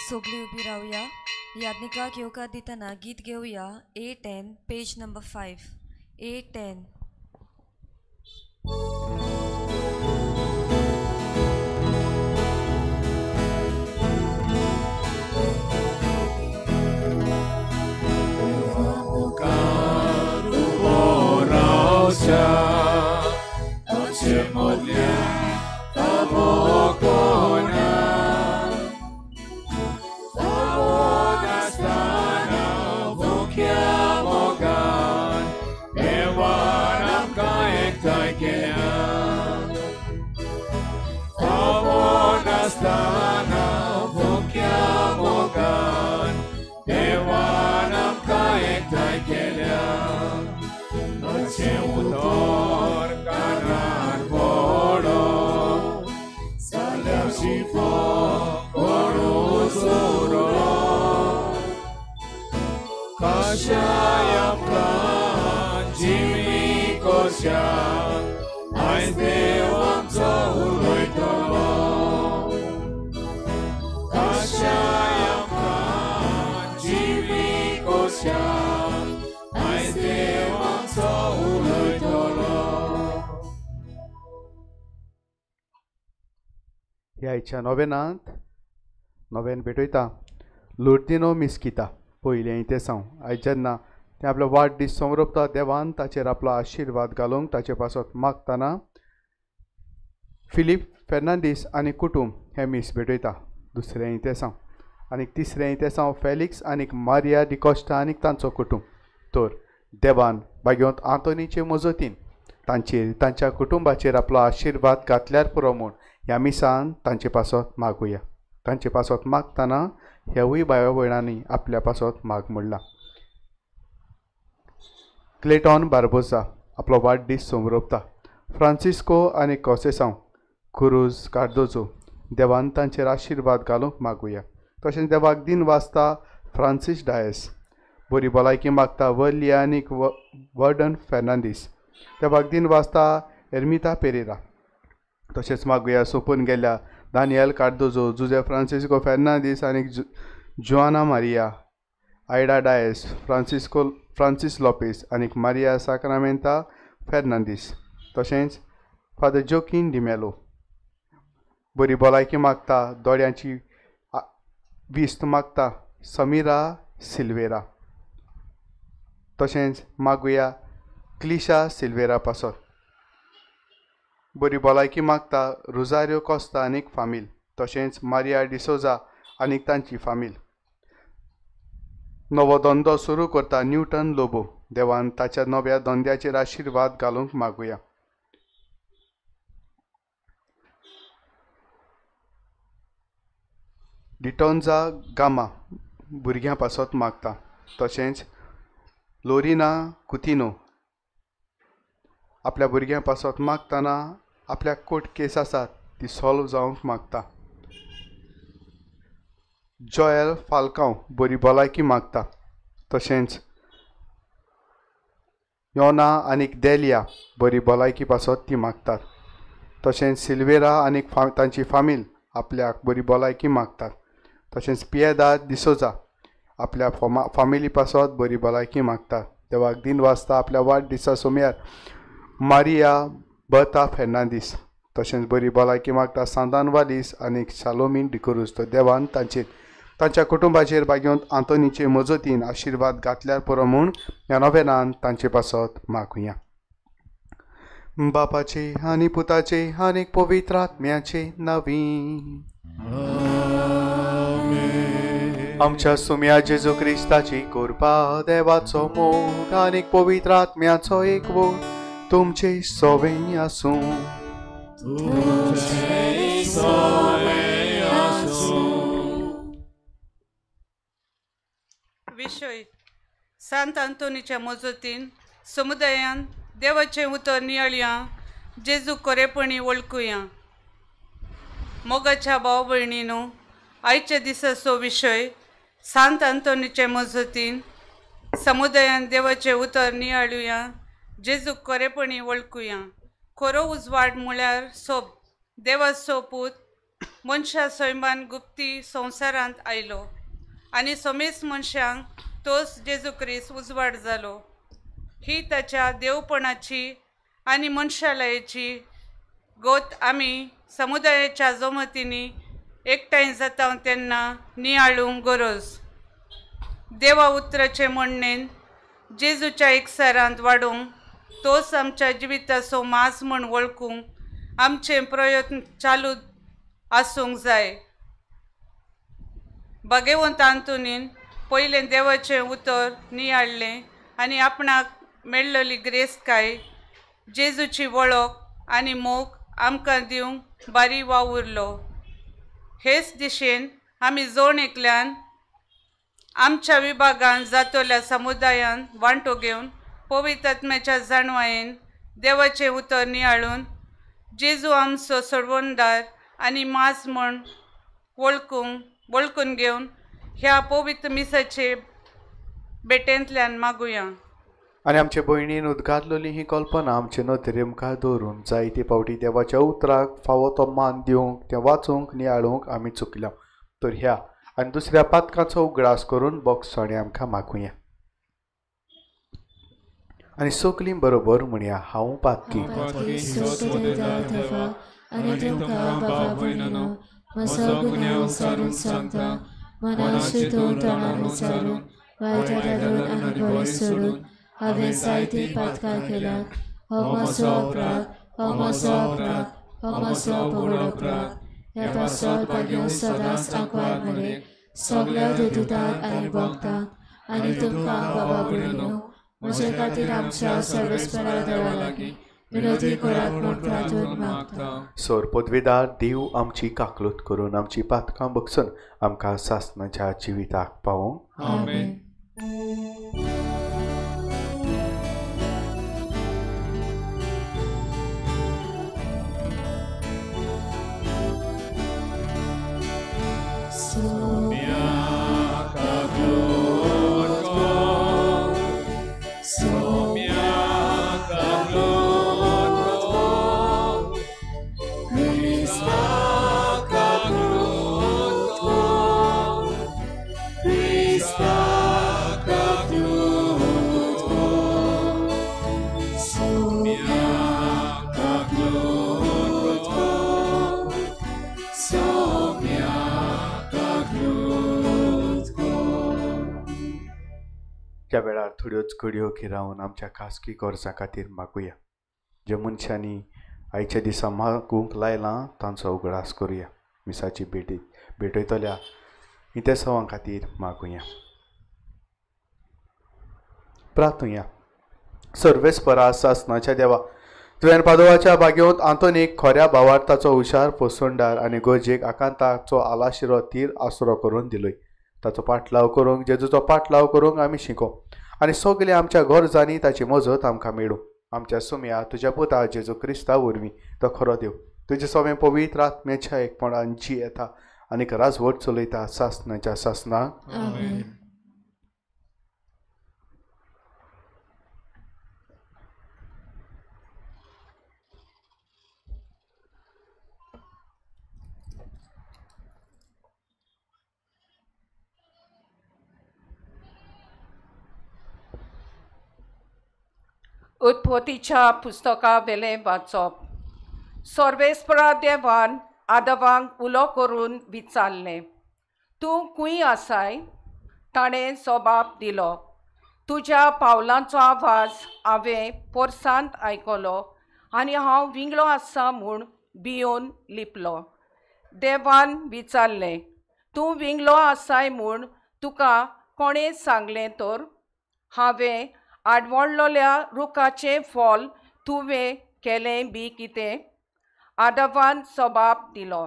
सोगली उभी राहूया. याज्ञिकाक येवकार दितना गीत घेऊया. A10 page number 5. A10. ह्या नोवेन भेटयता लुर्दिनो मिस्किता पयलें तें सांग आयज जेन्ना तें आपलो वाडदीस समरपता देवान ताचेर आपलो आशिर्वाद घालूंक ताचे पासत मागतना फिलीप फेर्नांदीस आनी कुटुंब हे मीस भेटयता. दुसरें तें सांग आनी तिसरें तें सांग फेलिक्स आनी मारिया डिकोस्टा आनी तांचो कुटुंब. तर देवान बागेवंत आंतोनीचे मजतीन तांच्या कुटुंबाचेर आपलो आशिर्वाद घातल्यार पुरो म्हूण ह्या मिसान तांचे पासत मागुया. तांचे पासत मागतना ह्यावूय बायो भयणांनी आपल्या पासत माग म्हणला. क्लेटॉन बार्बोसा आपलो वाडदीस समरपता. फ्रांसिस्को आनी कॉसेसांव कुरूज कार्दोजो देवान तांचेर आशिर्वाद घालूंक मागुया. तशेंच देवाक दिन वाजता फ्रांसीस डायस बरी भलायकी मागता. वर्लिया आनी वर्डन फेर्नांदीस देवाक दिन वाजता एर्मिता पेरेरा. तशेंच मागुया सोंपून गेल्या दानियल कार्दोजो जुझे फ्रांसिस्को फेर्नांदीस आनी जुआना मारिया आयडा डायस फ्रांसीस लोपेस आनी मारिया साक्रामेंता फेर्नांदीस. तशेंच फादर जोकीन डिमेलो बरी भलायकी मागता. दोळ्यांची विस्त मागता समिरा सिल्वेरा. तशेंच मागुया क्लिशा सिल्वेरा पासत बरी भलायकी मागता. रोजारियो कॉस्ता आनीक फामील. तशेंच मारिया डिसोजा आनीक तांची फामील. नवो धंदो सुरू करता न्यूटन लोबो देवान ताच्या नव्या धंद्याचेर आशिर्वाद घालूंक मागुया. डिटोन्जा गामा भुरग्यां पासत मागता. तशेंच लोरिना कुतिनो आपल्या भुरग्यां पासत मागतना आपल्या कोर्ट केस आसात ती सॉल्व जावंक मागता. जोएल फाल्कांव बरी भलायकी मागता. तशेंच योना आनीक देलिया बरी भलायकी पासत ती मागतात. तशेंच सिल्वेरा आनीक तांची फामील आपल्याक बरी भलायकी मागतात. तशेंच पियेदाद डिसोजा आपल्या फामिली पासत बरी भलायकी मागतात. देवाक दिन वाजता आपल्या वाडदिसा सोम्यार मारिया बर्ता फेर्नांदीस तशेंच बरी भलायकी मागता सांदान वालीस आनीक शालोमीन डिकोरूस. तो देवान तांच्या कुटुंबाचेर बागेवंत आंतोनीचे मजतीन आशिर्वाद घातल्यार पुरो म्हूण ह्या नोवेनान तांचे पासत मागुया. बापाचे आनी पुताचे आनीक पवित्र आत्म्याचे नांवी. आमच्या सुम्या जेजू क्रिस्ताची कृपा देवाचो मोग आनीक पवित्र आत्म्याचो एकवो तुमचे सोबें आसूं. विशय सांत आंतोनीच्या मजतीन समुदायान देवाचें उतर नियाळया. जेजू खरेपणी वळखुया. मोगाच्या भाव भयणीनो आयच्या दिसाचो विशय सांत आंतोनीचे मजतीन समुदायान देवाचें उतर नियाळुया. जेजू खरेपणी वळखुया. खरो उजवाड म्हळ्यार सोब देवाचो पूत मनशा सैमान गुप्ती संवसारांत आयलो आनी समेस्त मनशांक तोच जेजू क्रिस्त उजवाड जालो. ही ताच्या देवपणाची आनी मनशालयाची गोत आमी समुदायाच्या जमतींनी एकठांय जाता तेन्ना नियाळूंक गरज. देवा उतराचे म्हणणेन जेजूच्या एकसारांत वाडूंक तोच आमच्या जिविताचो माज म्हूण वळखूंक आमचे प्रयत्न चालू आसूंक जाय. भाग्यवंत आंतोनीन पयलें देवाचें उतर नियाळलें आनी आपणाक मेळ्ळली ग्रेस्काय जेजूची वळख आनी मोग आमकां दिवंक बारी वावुरलो. हेच दिशेन आमी जोड एकल्यान आमच्या विभागांत जातोल्या समुदायान वांटो घेवन पवित्र आत्म्याच्या जाणवायेन देवाचें उतर नियाळून जेजू आमचो सोडवणदार आनी माज म्हूण वळखून घेवन ह्या पवित्र मिसाचे भेटेंतल्यान मागुया. आनी आमचे भयणीन उद्गारलेली ही कल्पना आमचे नदरे मुखार दवरून जायते फावटी देवाच्या उतराक फावो तो मान दिवंक तें वाचूंक नियाळूंक आमी चुकल्या. तर ह्या आनी दुसऱ्या पातकांचो उगडास करून बोगसणे आमकां मागुया. आनी सगलीं बरोबर म्हणया हांव पातकी. हांवें जायती पातकां केल्यात. हो म्हजो अपराध, हो म्हजो अपराध, हो म्हजो पगड अपराध. ह्या पासत भाग्यो सदांच आंकवार मरे सगळ्या देदूतांक आनी भक्तांक आनी तुमकां बाबा भयणीनो म्हजे खातीर आमच्या सर्वेस्परा देवा लागीं विनोदी करात म्हूण प्रार्थून मागता. सोर पदवीदार देव आमची काकलूत करून आमची पातकां बगसून आमकां सासणाच्या जिविताक पावोवंक. आमेन. त्या वेळार थोड्योच घडयो रावन आमच्या खासगी गरजां खातीर मागुया. जे मनशांनी आयच्या दिसा मागूंक लायलां तांचो उगडास करुया. मिसाची भेटयतल्या इंतेसवां खातीर मागुया. प्रार्थुया. सर्वेस्परा सासणाच्या देवा, तुवें पादोवाच्या बागेंत आंतोनीक खोऱ्या भावार्थाचो हुशार पोसोंडार आनी गरजेक आकांताचो आलाशिरो तीर आसरो करून दिलोय. ताचो पाटलाव करूंक जेजूचो पाटलाव करूंक आमी शिको आनी सगळे आमच्या गरजांनी ताची मजत आमकां मेळूं. आमच्या सुम्या तुज्या पुता जेजू क्रिस्ता वरवीं तो खरो देव तुजे सगळें पवित्र आत्म्याच्या एकपणान जी येता आनी राजवट चलयता सासणाच्या सासणाक. आमेन. उत्पत्तीच्या पुस्तका वेलें वाचप. सर्वेस्परा देवान आदवांक उलो करून विचारलें, तूं खूंय आसाय? ताणें जबाब दिलो, तुज्या पावलांचो आवाज हांवें पोरसांत आयकलो आनी हांव विंगलो आसा म्हूण भियोन लिपलो. देवान विचारलें, तूं विंगलो आसाय म्हूण तुका कोणें सांगलें तर? हांवें आडवळलोल्या रुखाचें फॉल तुवें केलें बी कितें? आदवान जबाब दिलो,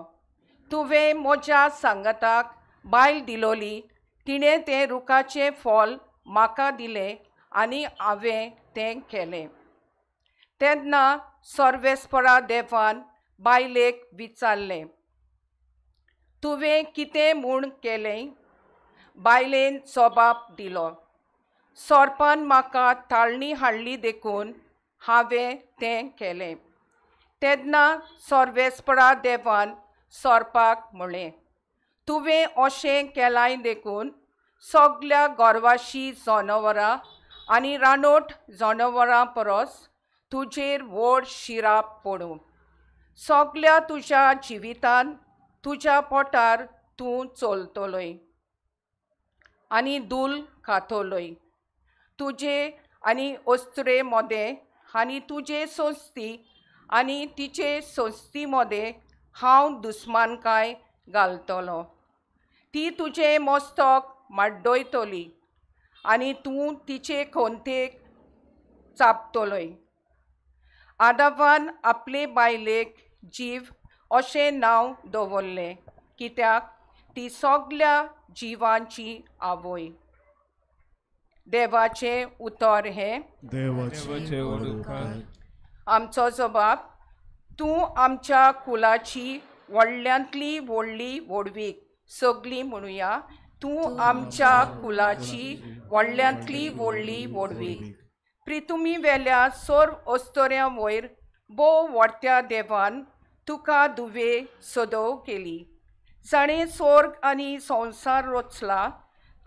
तुवें म्हज्या सांगताक बायल दिलोली, तिणें तें रुखाचें फॉल म्हाका दिलें आनी हांवें तें केलें. तेन्ना सर्वेस्परा देवान बायलेक विचारलें, तुवें कितें म्हूण केलें? बायलेन जबाब दिलो, सोरपान म्हाका ताळणी हाडली देखून हांवें तें केलें. तेन्ना सर्वेस्परा देवान सोरपाक म्हळें. तुवें अशें केलाय देखून सगळ्या गोरवाशी जनावरां आनी रानोट जनावरां परस तुजेर व्हड शिराप पडूं. सगळ्या तुज्या जिवितान तुज्या पोटार तूं चलतलोय आनी दूल खातलोय. तुजे आनी अस्तुरे मोदें आनी तुजे संस्ती आनी तिचे संस्ती मोदें हांव दुस्मानकाय घालतलो. ती तुजें मस्तक माड्डयतली आनी तूं तिचे खोंतेक चापतलोय. आदावान आपले बायलेक जीव अशें नांव दवरलें, कित्याक ती सगळ्या जिवांची आवय. देवाचें उतर हें. आमचो जबाब. तूं आमच्या कुलाची व्हडल्यांतली व्हडली व्हडवीक. सगळीं म्हणुया, तूं आमच्या कुलाची व्हडल्यांतली व्हडली व्हडवीक. प्रितुमी वेल्या सर्व अस्तोऱ्यां वयर भोव व्हडट्या देवान तुका दुवे सदव केली. जाणें स्वर्ग आनी संवसार रचला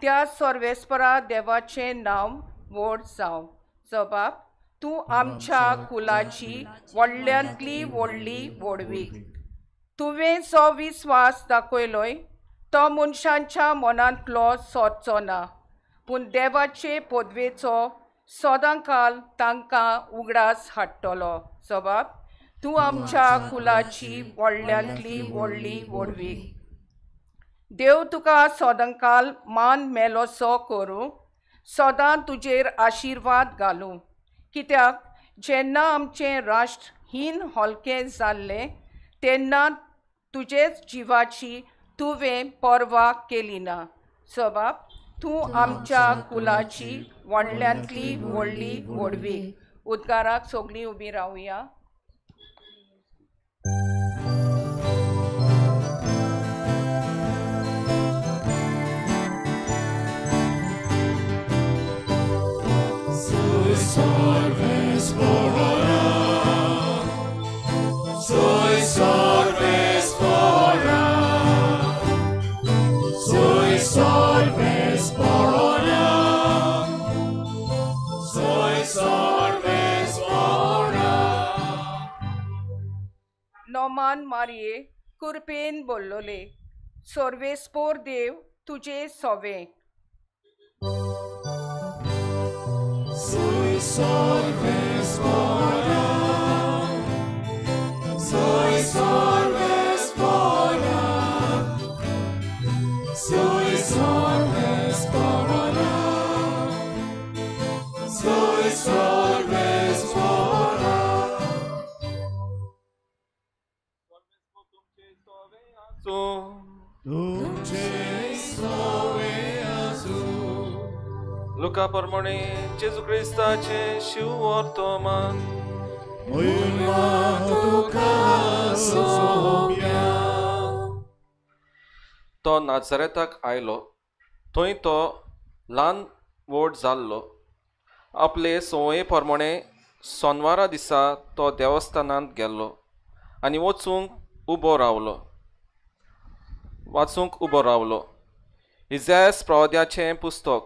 त्या सर्वेस्परा देवाचें नांव व्हड जावं. जबाब. तूं आमच्या कुलाची व्हडल्यांतली व्हडली व्हडवीक. तुवें जो विस्वास दाखयलोय तो मनशांच्या मनांतलो सोदचो ना, पूण देवाचे पदवेचो सदांकाल तांकां उगडास हाडटलो. जबाब. तूं आमच्या कुलाची व्हडल्यांतली व्हडली व्हडवीक. देव तुका सदांकाल मान मेलोसो करूं, सदां तुजेर आशिर्वाद घालूं. कित्याक जेन्ना आमचें राष्ट्र हीन हलकें जाल्लें तेन्ना तुजेच जिवाची तुवें पर्वा केली ना. जबाब. तूं आमच्या कुलाची व्हडल्यांतली व्हडली व्हडवीक. उद्गाराक सगळीं उबीं रावया. नोमान मारये कुरपेन बोल्लोले. सर्वेस्पोर देव तुजे सोवे. Luka pormone Jezu Chrystacie sił ortoman. तो नाझारेताक आयलो. थंय तो ल्हान व्हड जाल्लो. आपले संवये प्रमाणे सोनवारा दिसा तो देवस्थानांत गेल्लो आनी वाचूंक उबो रावलो. इजायास प्रवाद्याचें पुस्तक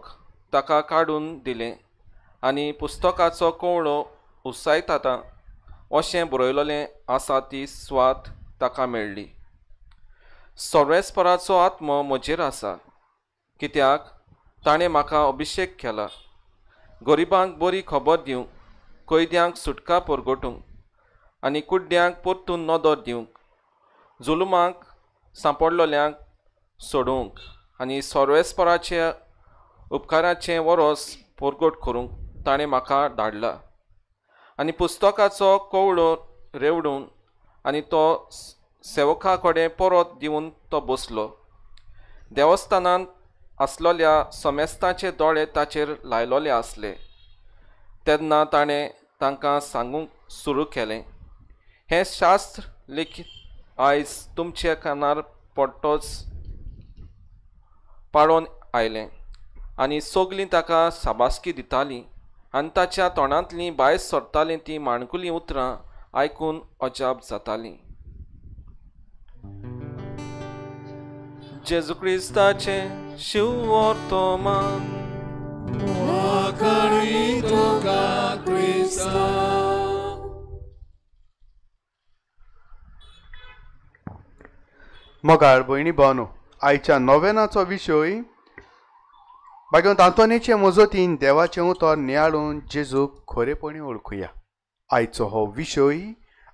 ताका काडून दिलें आनी पुस्तकाचो कवळो उसायताता अशें बरयलोलें आसा ती स्वात ताका मेळ्ळी. सर्वेस्पराचो आत्मो म्हजेर आसा, कित्याक ताणें म्हाका अभिशेक केला. गरिबांक बरी खबर दिवंक, कैद्यांक सुटका परगटूंक आनी कुड्ड्यांक परतून नदर दिवंक, जुलुमांक सांपडलोल्यांक सोडूंक आनी सर्वेस्पराचे उपकाराचें वरोस परगट करूंक ताणें म्हाका धाडला. आनी पुस्तकाचो कवळो रेवडून आनी तो सेवका कडेन परत दिवन तो बसलो. देवस्थानांत आसलोल्या समेस्तांचे दोळे ताचेर लायलोले आसले. तेन्ना ताणें तांकां सांगूंक सुरू केलें, हें शास्त्र लेखीत आयज तुमचे कानार पडटोच पाळोवन आयलें. आनी सगलीं ताका शाबासकी दितालीं आनी ताच्या तोंडांतलीं भायर सरतालीं तीं माणकुलीं उतरां आयकून अजाप जातालीं. जेजू क्रिस्ताचे शिव वर्तमान मोगाळ भयणी भावनो, आयच्या नोवेनाचो विशय भाग्यवंत आंतोनीचे मजतीन देवाचें उतर नियाळून जेजूक खरेपणी ओळखुया. आयचो हो विशय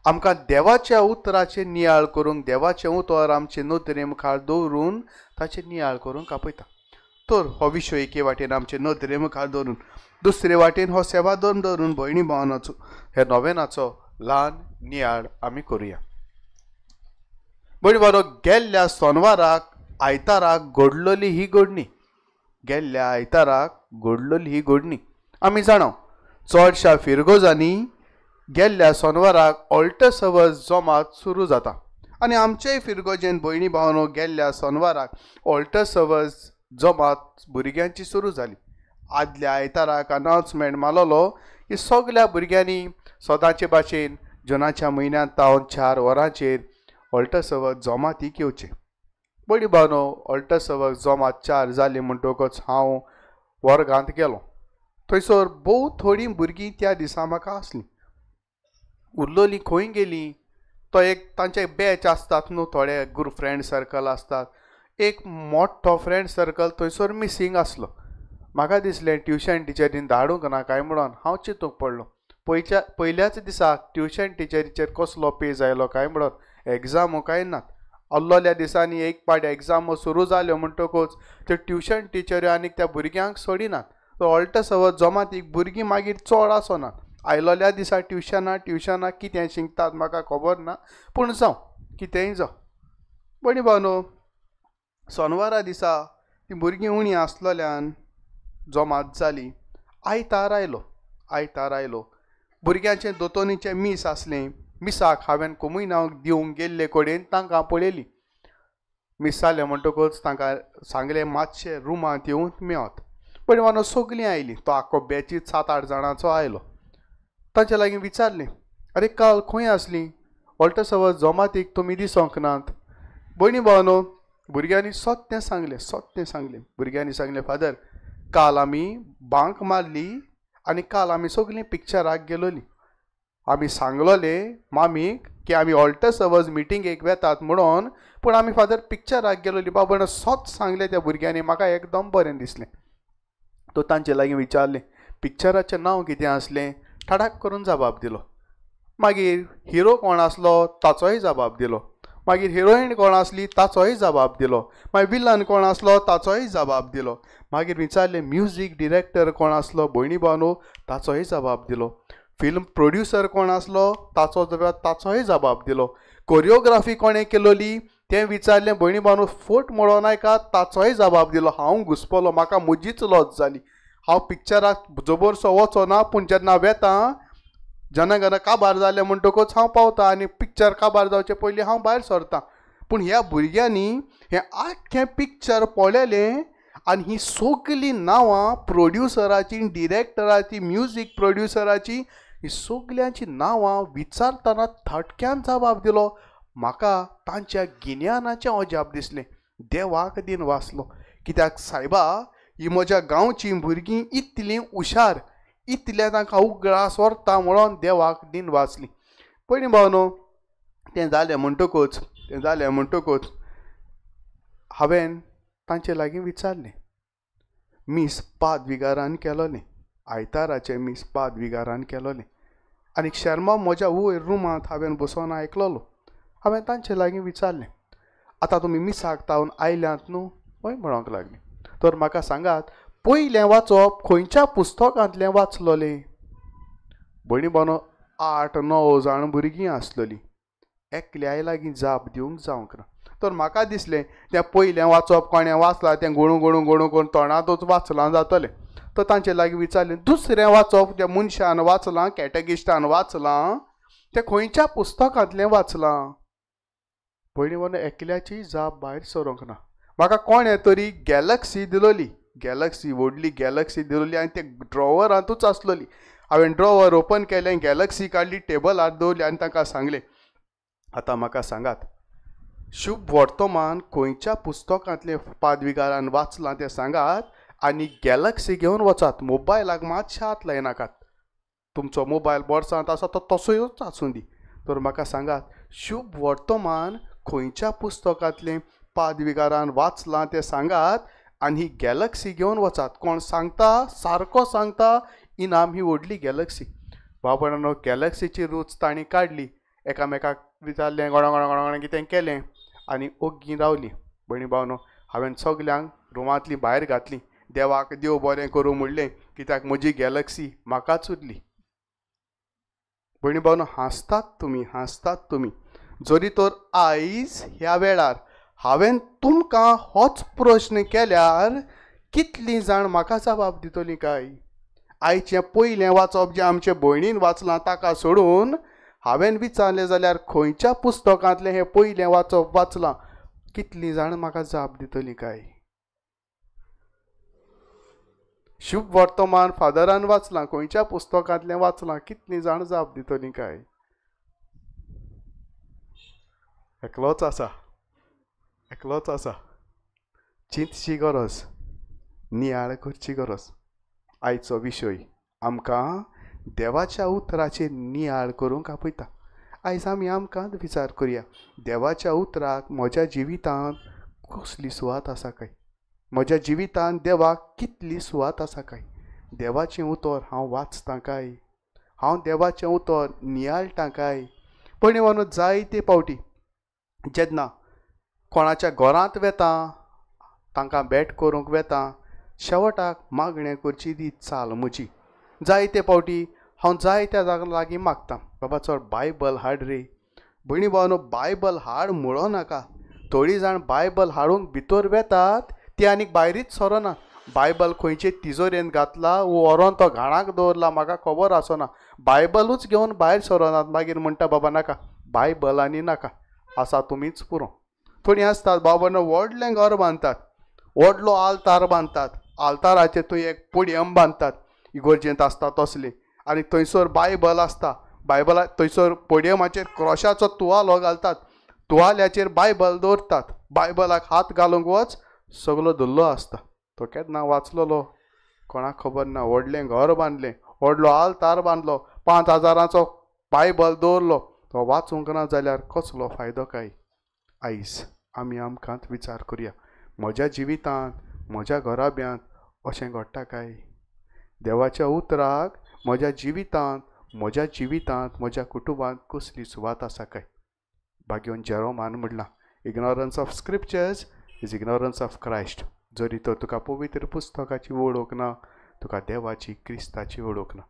आमकां देवाच्या उतराचेर नियाळ करूंक, देवाचें उतर आमचे नदरे मुखार दवरून ताचें नियाळ करूंक आपयता. तर हो विशय एके वाटेन आमचे नदरे मुखार दवरून, दुसरे वाटेन हो सेवा दवरून भयणी भावनाचो हे नोवेनाचो ल्हान नियाळ आमी करुया. भयणी भावनो, गेल्ल्या सोनवाराक आयताराक घडलोली ही घडणी, गेल्ल्या आयताराक घडलोली ही घडणी आमी जाणव. चडशा फिरगोजांनी गेल्ल्या सोनवाराक ऑल्टर सर्वस जमात सुरू जाता आनी आमचेय फिरगोजेन भयणी भावनो गेल्ल्या सोनवाराक ऑल्टर सर्वस जमात भुरग्यांची सुरू जाली. आदल्या आयताराक अनाउन्समेंट मारलो की सगळ्या भुरग्यांनी सदांचे भाशेन जुनाच्या म्हयन्यांत तावन 4 वरांचेर ऑल्टर सर्वस जमातीक येवचें. बडी भावनो, ऑल्टर सर्वस जमात 4 जाली म्हणटकच हांव वर्गांत गेलो. थंयसर भोव थोडीं भुरगीं त्या दिसा म्हाका आसलीं. उरलोलीं खंय गेलीं तो एक तांचे बॅच आसतात न्हू, थोडे फ्रेंड सर्कल आसतात. एक मोठो फ्रेंड सर्कल थंयसर मिसींग आसलो. म्हाका दिसलें ट्युशन टिचरीन धाडूंक ना काय म्हणून हांव चिंतूंक पडलो. पयल्याच दिसाक ट्युशन टिचरीचेर कसलो पेज आयलो काय म्हणून एग्जामू काय नात. आल्लोल्या दिसांनी एक पाट एग्जामो सुरू जाल्यो म्हणटकूच त्यो ट्युशन टिचऱ्यो आनी त्या भुरग्यांक सोडिनात. तो ऑल्टर सर्वस जमातीक भुरगीं मागीर चड आसनात. आयलोल्या दिसा ट्युशनाक कितें शिकतात म्हाका खबर ना, पूण जावं कितेंय जावं. बडी भावनो, सोनवारा दिसा ती भुरगीं उणी आसलोल्यान जमात जाली. आयतार आयलो भुरग्यांचें दोतोनीचें मीस आसलें. मिसाक हांवें कोमूय नांव दिवंक गेल्ले कडेन तांकां पळयली. मीस जालें म्हणटकूच तांकां सांगलें मातशें रुमांत येवन मेळत. पण भावनो, सगलीं आयलीं. तो आख्खो बॅचीत 7-8 जाणांचो आयलो. तांचे लागीं विचारलें, अरे काल खंय आसलीं? ऑल्टर सर्वस जमातीक तुमी दिसोंक नात. भयणी भावनो, भुरग्यांनी सत्तें सांगलें. भुरग्यांनी सांगलें, फादर, काल आमी बांक मारली आनी काल आमी सगलीं पिक्चराक गेलोलीं. आमी सांगलोलें मामीक की आमी ऑल्टर सर्वस मिटिंगेक वेतात म्हणून, पूण आमी फादर पिक्चराक गेलोलीं. बाबा सोत सांगलें त्या भुरग्यांनी. म्हाका एकदम बरें दिसलें. तो तांचे लागीं विचारलें, पिक्चराचें नांव कितें आसलें? ठडाक करून जबाब दिलो. मागीर हिरो कोण आसलो ताचोय जबाब दिलो. मागीर हिरोईन कोण आसली ताचोय जबाब दिलो. मागीर विलन कोण आसलो ताचोय जबाब दिलो. मागीर विचारलें म्युजीक डिरेक्टर कोण आसलो भयणी भावनो ताचोय जबाब दिलो. फिल्म प्रोड्युसर कोण आसलो ताचोय जबाब दिलो. कोरियोग्राफी कोणें केलोली तें विचारलें भयणी भावनो. फोट म्हणो नायका ताचोय जबाब दिलो. हांव घुस्पलो. म्हाका म्हजीच लॉस जाली. हांव पिक्चराक जबरसो वचोना, पूण जेन्ना वेता जनगण काबार जालें म्हणटकूच हांव पावता आनी पिक्चर काबार जावचे पयलीं हांव भायर सरतां. पूण ह्या भुरग्यांनी हें आख्खें पिक्चर पळयलें आनी ही सगलीं नांवां प्रोड्युसराची, डिरेक्टराची, म्युजीक प्रोड्युसराची, ही सगल्यांची नांवां विचारतना थटक्यान जबाब दिलो. म्हाका तांच्या गिन्यानाचें अजाप दिसलें. देवाक दिन वाचलो. कित्याक सायबा, ही म्हज्या गांवचीं भुरगीं इतलीं हुशार, इतलें तांकां उगडास व्हरता म्हणून देवाक दिन वाचली. पयलीं भावनो, तें जालें म्हणटकूच हांवें तांचे लागीं विचारलें. मीस 5 विगारान केलोलें. आयताराचें मीस 5 विगारान केलोलें. आनी शर्मा म्हज्या वयर रुमांत हांवें बसोन आयकलोलो. हांवें तांचे लागीं विचारलें, आतां तुमी मिसाक तावन आयल्यांत न्हू? हय म्हणोंक लागलीं. तर म्हाका सांगात, पयलें वाचप खंयच्या पुस्तकांतलें वाचलोलें? भयणी भावनो, 8-9 जाण भुरगीं आसलोलीं. एकल्याय लागीं जाप दिवंक जावंक ना. तर म्हाका दिसलें तें पयलें वाचप कोणें वाचलां तें गणू करून तोंडांतूच वाचलां जातलें. तर तांचे लागीं विचारलें, दुसरें वाचप जें मनशान वाचलां, कॅटेगिस्टान वाचलां, तें खंयच्या पुस्तकांतलें वाचलां? भयणी भावनो, एकल्याची जाप भायर सरोंक ना. म्हाका कोणें तरी गॅलक्सी दिलोली. व्हडली गॅलक्सी दिलोली आनी तें ड्रॉवरांतूच आसलोली. हांवें ड्रॉवर ओपन केलें, गॅलक्सी काडली, टेबलार दवरली आनी तांकां सांगलें, आतां म्हाका सांगात, शुभ वर्तमान खंयच्या पुस्तकांतले पादविकारान वाचलां तें सांगात आनी गॅलक्सी घेवन वचात. मोबायलाक मातशे हात लायनाकात. तुमचो मोबायल बोर्सांत आसा तो तसोच आसूं दी. तर म्हाका सांगात, शुभ वर्तमान खंयच्या पुस्तकांतले पादविकारान वाचलां तें सांगात आनी ही गॅलक्सी घेवन वचात. कोण सांगता, सारको सांगता, इनाम ही व्हडली गॅलक्सी. बाबणानो, गॅलक्सीची रूच तांणी काडली. एकामेकाक विचारलें, गोणो कितें केलें आनी ओग्गी रावली. भयणी भावनो, हांवें सगल्यांक रुमांतली भायर घातली. देवाक देव बरें करूं म्हणलें, कित्याक म्हजी गॅलक्सी म्हाकाच उरली. भयणी भावनो, हांसतात तुमी. जरी तर आयज ह्या वेळार हांवें तुमकां होच प्रश्न केल्यार कितलीं जाण म्हाका जबाब दितलीं काय? आयचें पयलें वाचप जें आमचे भयणीन वाचलां ताका सोडून हांवें विचारलें जाल्यार खंयच्या पुस्तकांतलें हें पयलें वाचप वाचलां, कितलीं जाण म्हाका जाप दितलीं काय? शुभ वर्तमान फादरान वाचलां, खंयच्या पुस्तकांतलें वाचलां, कितलीं जाण जाप दितलीं काय? एकलोच आसा. चिंतची गरज, नियाळ करची गरज. आयचो विशय आमकां देवाच्या उतराचेर नियाळ करूंक आपयता. आयज आमी आमकांच विचार करया, देवाच्या उतराक म्हज्या जिवितांत कसली सुवात आसा काय? म्हज्या जिवितांत देवाक कितली सुवात आसा काय? देवाचें उतर हांव वाचतां काय? हांव देवाचें उतर नियाळटां काय? पण म्हणून जायते फावटी जेन्ना कोणाच्या घरांत वेता, तांकां भेट करूंक वेता, शेवटाक मागणें करची ती चाल म्हजी. जायते फावटी हांव जायत्या जाग्यां लागीं मागतां, बाबा चल बायबल हाड रे. भयणी भावनो, बायबल हाड म्हणो नाका. थोडीं जाण बायबल हाडूंक भितर वेतात, ती आनीक भायरीच सरना. बायबल खंयचे तिजोरेन घातला व्हरोन तो घाणाक दवरला म्हाका खबर आसना. बायबलूच घेवन भायर सरनात. मागीर म्हणटा बाबा नाका, बायबल आनी नाका, आसा तुमीच पुरो. थोडीं आसतात बाबानो, व्हडलें घर बांदतात, व्हडलो आल्तार बांदतात, आल्ताराचेर थंय एक पोडियम बांदतात, इगोर्जेंत आसता तसली, आनी थंयसर बायबल आसता. बायबला थंयसर पोडियमाचेर क्रॉशाचो तुवालो घालतात, तुवाल्याचेर बायबल दवरतात. बायबलाक हात घालूंक वच, सगलो धुल्लो आसता. तो केन्ना वाचलेलो कोणाक खबर ना. व्हडलें घर बांदलें, व्हडलो आल्तार बांदलो, 5,000 बायबल दवरलो, तो वाचूंक ना जाल्यार कसलो फायदो काय? आयज आमी आमकांच विचार करया, म्हज्या जिवितांत, म्हज्या घराब्यांत अशें घडटा काय? देवाच्या उतराक म्हज्या जिवितांत, म्हज्या कुटुंबांत कसली सुवात आसा काय? भाग्योन जेरोमान म्हणलां, ignorance of scriptures is ignorance of Christ. जरी तर तुका पवित्र पुस्तकाची वळख ना, तुका देवाची, क्रिस्ताची वळख ना.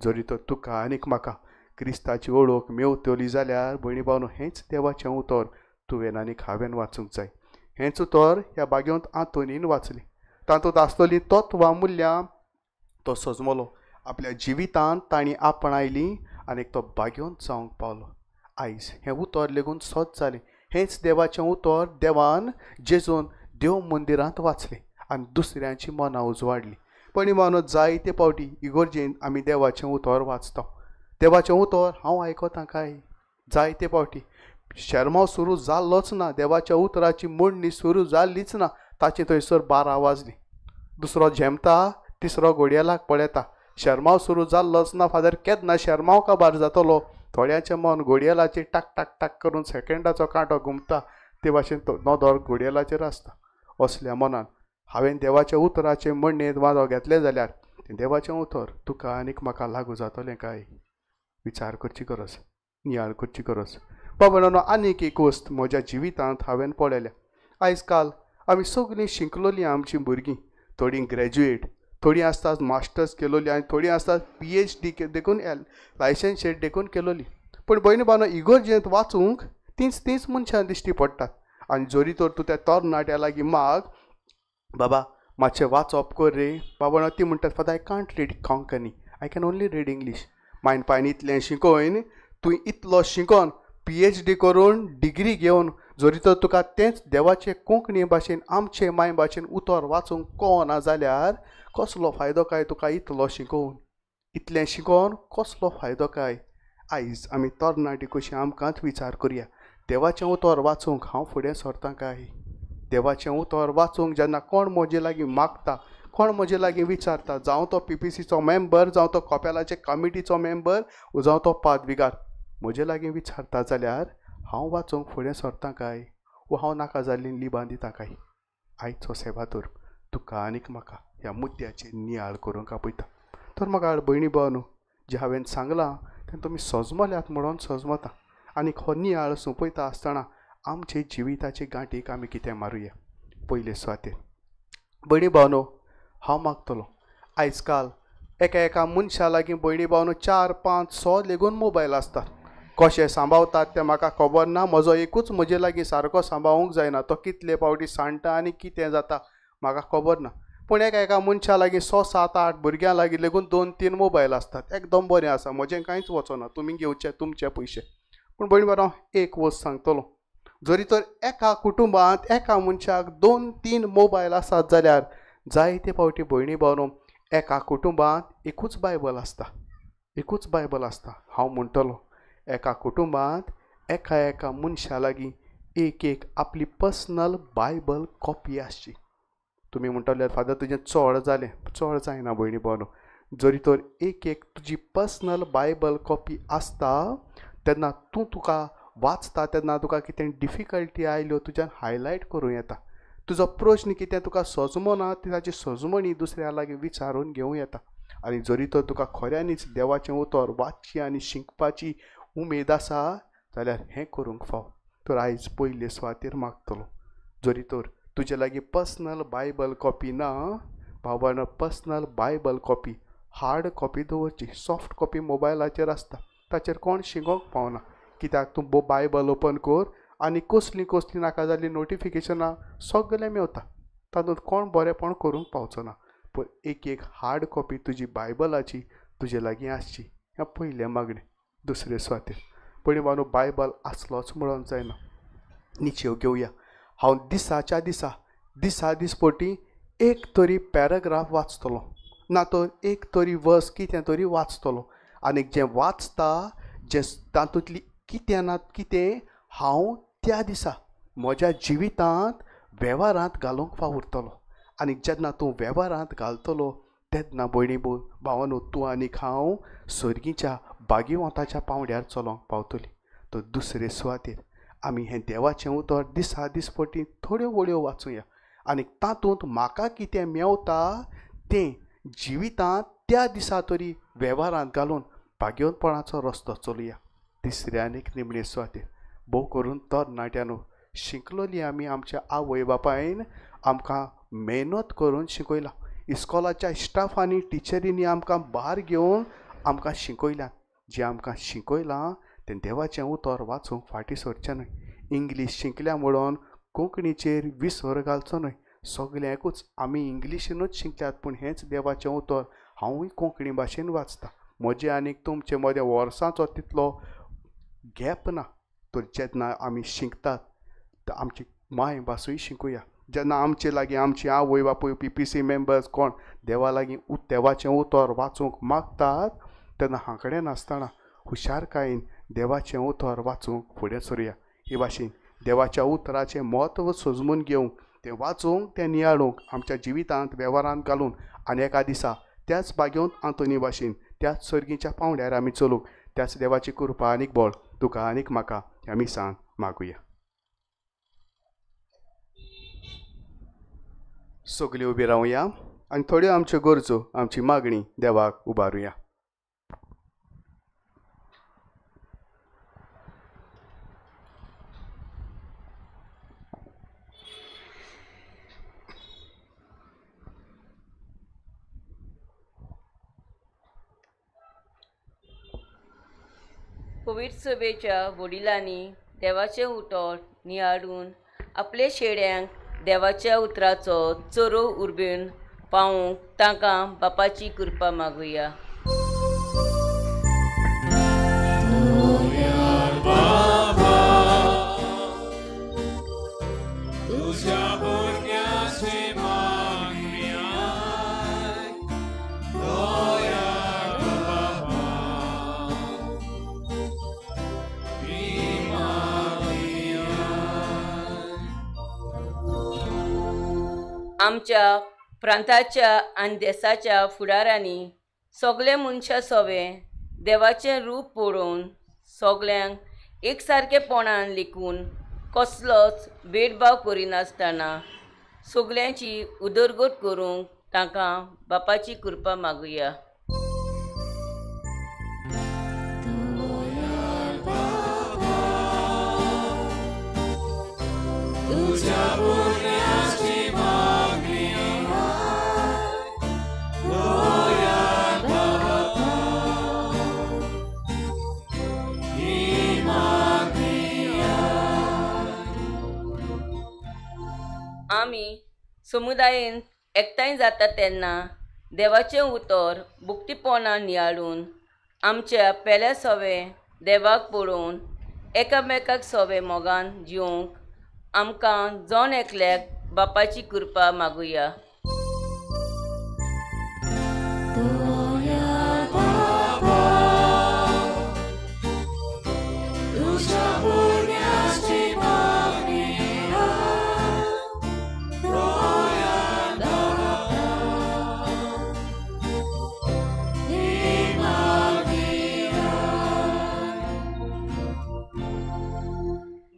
जरी तर तुका आनीक म्हाका क्रिस्ताची वळख मेवतली जाल्यार भयणी भावनो, हेंच देवाचें उतर तुवें आनीक हांवें वाचूंक जाय. हेंच उतर ह्या बागेंत आंतोनीन वाचलें. तातूंत आसतलीं तत्वां मुल्यां तो सजमलो आपल्या जिवितांत तांणी आपणायलीं आनीक तो बागेंत जावंक पावलो. आयज हें उतर लेगून सत जालें. हेंच देवाचें उतर देवान जेजून देव मंदिरांत वाचलें आनी दुसऱ्यांची मनां उजवाडलीं. पण मानून जायते फावटी इगोर्जेंत आमी देवाचें उतर वाचता. देवाचें उतर हांव आयकतां काय? जायते फावटी शर्माव सुरू जाल्लोच ना, देवाच्या उतराची मोडणी सुरू जाल्लीच ना, ताची थंयसर 12 वाजली. दुसरो झेमता, तिसरो घडयेलाक पळयता. शर्माव सुरू जाल्लोच ना. फादर केन्ना शर्माव काबार जातलो? थोड्यांचें मन घडयेलाचेर टाक टाक टाक करून सेकंडाचो कांटो घुमता, ते भाशेन तो नदर घडयेलाचेर आसता. असल्या मनान हांवें देवाच्या उतराचे म्हणणेंत वाजो घेतलें जाल्यार तें देवाचें उतर तुका आनीक म्हाका लागू जातलें काय? विचार करची गरज, नियाळ करची गरज. बाबणानो, आनीक एक वस्त म्हज्या जिवितांत हांवें पळयल्या. आयज काल आमी सगळीं शिकलोलीं आमचीं भुरगीं. थोडीं ग्रॅज्युएट, थोडीं आसतात मास्टर्स केलोलीं आनी थोडीं आसतात PhD देखून लायसन्स देखून केलोलीं. पूण भयणी भावनो, इगोर्जेंत वाचूंक तींच मनशां दिश्टी पडटात. आनी जरी तर तूं त्या तरणाट्या लागीं माग, बाबा मातशें वाचप कर रे, बाबा ती म्हणटात father I can't read Konkani, I can only read English. मायनपायन इतलें शिकोवन तूं इतलो शिकोन PhD करून डिग्री घेवन जरी तर तुका तेंच देवाचे कोंकणी भाशेन आमचे मायभाशेन उतर वाचूंक कळना जाल्यार कसलो फायदो काय तुका इतलो शिकोवन? इतलें शिकोवन कसलो फायदो काय? आयज आमी तरणाटी कशी आमकांच विचार करया. देवाचें उतर वाचूंक हांव फुडें सरतां काय? देवाचें उतर वाचूंक जेन्ना कोण म्हजे लागीं मागता, कोण म्हजे लागीं विचारता, जावं तो PPCचो मेंबर, जावं तो कपेलाचे कमिटीचो मेंबर, जावं तो पादविकार म्हजे लागीं विचारता जाल्यार हांव वाचूंक फुडें सरतां काय? वो हांव नाका जाल्लीं लिबां दितां काय? आयचो सेवातोर तुका आनीक म्हाका ह्या मुद्द्याचेर नियाळ करूंक आपयता. तर म्हाका भयणी भावांनो, जें हांवें सांगलां तें तुमी सजमल्यात म्हणून सजमता. आनीक हो नियाळ सोंपयता आसतना आमचे जिविताचे गांठीक आमी कितें मारुया. पयले सुवातेर भयणी भावांनो, हांव मागतलों आयज काल एका मनशा लागीं भयणी भावांनो 4, 5, 6 लेगून मोबायल आसतात. कशें सांबाळतात तें म्हाका खबर ना. म्हजो एकूच म्हजे लागीं सारको सांबाळूंक जायना. तो कितले फावटी सांडटा आनी कितें जाता म्हाका खबर ना. पूण एका मनशा लागीं 6, 7, 8 भुरग्यां लागीं लेगून 2, 3 मोबायल आसतात. एकदम बरें आसा, म्हजें कांयच वचना, तुमी घेवचे तुमचे पयशे. पूण भयणी भावांनो, एक वस्त सांगतलो. जरी तर एका कुटुंबांत एका मनशाक 2, 3 मोबायल आसात जाल्यार जायते फावटी भयणी भावांनो एका कुटुंबांत एकूच बायबल आसता. एकूच बायबल आसता. हांव म्हणटलों एका कुटुंबांत एका मनशा लागीं एक आपली पर्सनल बायबल कॉपी आसची. तुमी म्हणटल्यार फादर तुजें चड जालें. चड जायना भयणी भावांनो. जरी तर एक तुजी पर्सनल बायबल कॉपी आसता तेन्ना तुका वाचता तेन्ना तुका कितें डिफिकल्टी आयल्यो तुज्यान हायलायट करूं येता. तुजो प्रश्न कितें तुका सजमो ना ताची सजमणी दुसऱ्या लागीं विचारून घेवं येता. आनी जरी तर तुका खऱ्यांनीच देवाचें उतर वाचची आनी शिकपाची उमेद आसा जाल्यार हें करूंक फाव. तर आयज पयले सुवातेर मागतलो, जरी तर तुजे लागीं पर्सनल बायबल कॉपी ना, भाव भयणो, personal Bible copy hard copy दवरची. सॉफ्ट कॉपी मोबायलाचेर आसता, ताचेर कोण शिकोवंक पावना. कित्याक तूं बायबल ओपन कर आनी कसली नाका जाल्ली नोटिफिकेशनां सगळें मेवता. तातूंत कोण बरेंपण करूंक पावचो ना. पूण एक हार्ड कॉपी तुजी बायबलाची तुजे लागीं आसची. हें पयलें मागणें. दुसरे सुवातेर भयणी भावांनो, बायबल आसलोच म्हणून जायना. निश्चय घेवया. हांव दिसाच्या दिसपटी एक तरी पॅराग्राफ वाचतलो, ना तर एक तरी वर्स कितें तरी वाचतलो. आनी जें वाचता जें तातूंतली कितें ना कितें हांव त्या दिसा म्हज्या जिवितांत वेव्हारांत घालूंक वावुरतलो. आनी जेन्ना तूं वेव्हारांत घालतलो तेन्ना भयणी भावांनो, तूं आनीक हांव सर्गीच्या भाग्यवंताच्या पांवड्यार चलोंक पावतलीं. तर दुसरे सुवातेर आमी हें देवाचें उतर दिसपटी थोड्यो वळ्यो वाचुया आनी तातूंत म्हाका कितें मेवता तें जिवितांत त्या दिसा तरी वेव्हारांत घालून भाग्यवंतपणाचो रस्तो चलुया. तिसरे आनीक निमणे सुवातेर भोव करून तरणाट्यांनो, शिकलोलीं आमी आमच्या आवय बापायन आमकां मेहनत करून शिकयलां. इस्कॉलाच्या स्टाफांनी टिचरींनी आमकां भार घेवन आमकां शिकयल्यात. जें आमकां शिकयलां तें देवाचें उतर वाचूंक फाटीं सरचें न्हय. इंग्लीश शिकल्या म्हणून कोंकणीचेर विसर घालचो न्हय. सगल्यांकूच आमी इंग्लिशीनूच शिकल्यात, पूण हेंच देवाचें उतर हांवूय कोंकणी भाशेन वाचतां. म्हजे आनीक तुमचे मदें वर्सांचो तितलो गॅप ना. तर जेन्ना आमी शिकतात आमची मायभासूय शिकुया. जेन्ना आमचे लागीं आमची आवय बापूय PPC मेंबर्स कोण देवा लागीं देवाचें उतर वाचूंक मागतात तेन्ना हांकडें नासतना हुशारकायेन देवाचें उतर वाचूंक फुडें सरुया. हे भाशेन देवाच्या उतराचें म्हत्व सजमून घेवंक, तें वाचूंक, तें नियाळूंक, आमच्या जिवितांत वेव्हारांत घालून आनी एका दिसा त्याच भाग्यवंत आंतोनी भाशेन त्याच सर्गीच्या पांवड्यार आमी चलूंक त्याच देवाची कृपा आनीक बळ तुका आनीक म्हाका ह्या मिसान मागुया. सगळीं उबी रावया आनी थोड्यो आमच्यो गरजो, आमची मागणी देवाक उबारुया. पवित्र सभेच्या वडिलांनी देवाचें उतर नियाळून आपले शेड्यांक देवाच्या उतराचो चोरो उर्बेन पावूंक तांकां बापाची कृपा मागुया. आमच्या प्रांताच्या आनी देशाच्या फुडाऱ्यांनी सगळे मनशा सवे देवाचें रूप पळोवन सगल्यांक एकसारकेपणान लेखून कसलोच भेदभाव करिनासतना सगल्यांची उदरगत करूंक तांकां बापाची कृपा मागुया. आमी समुदायान एकठांय जाता तेन्ना देवाचें उतर भुक्तीपणान नियाळून आमच्या पेल्या सवे देवाक पळोवन एकामेकाक सवे मोगान जिवंक आमकां जण एकल्याक बापाची कृपा मागुया.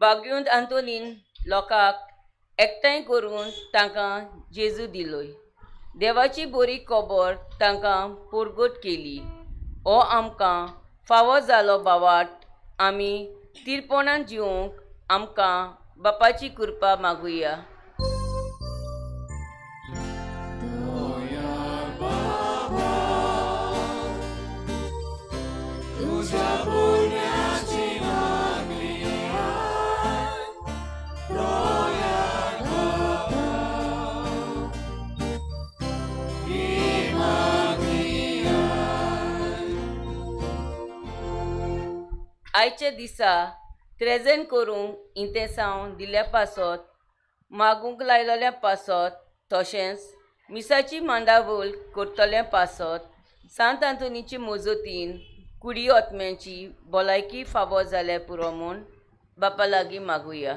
बागयुंत आंतोनीन लोकांक एकठांय करून तांकां जेजू दिलोय. देवाची बरी खबर तांकां पुरगट केली. हो आमकां फावो जालो बावाट आमी तिरपणान जिवंक आमकां बापाची कृपा मागुया. आयच्या दिसा त्रेजन करूंक इंतेसांव दिल्या पासत मागूंक लायलोल्या पासत तशेंच मिसाची मांडावळ करतल्या पासत सांत आंतोनीचे मोजतीन कुडी ओतम्यांची भलायकी फावो जाल्या पुरो म्हूण बापा लागीं मागुया.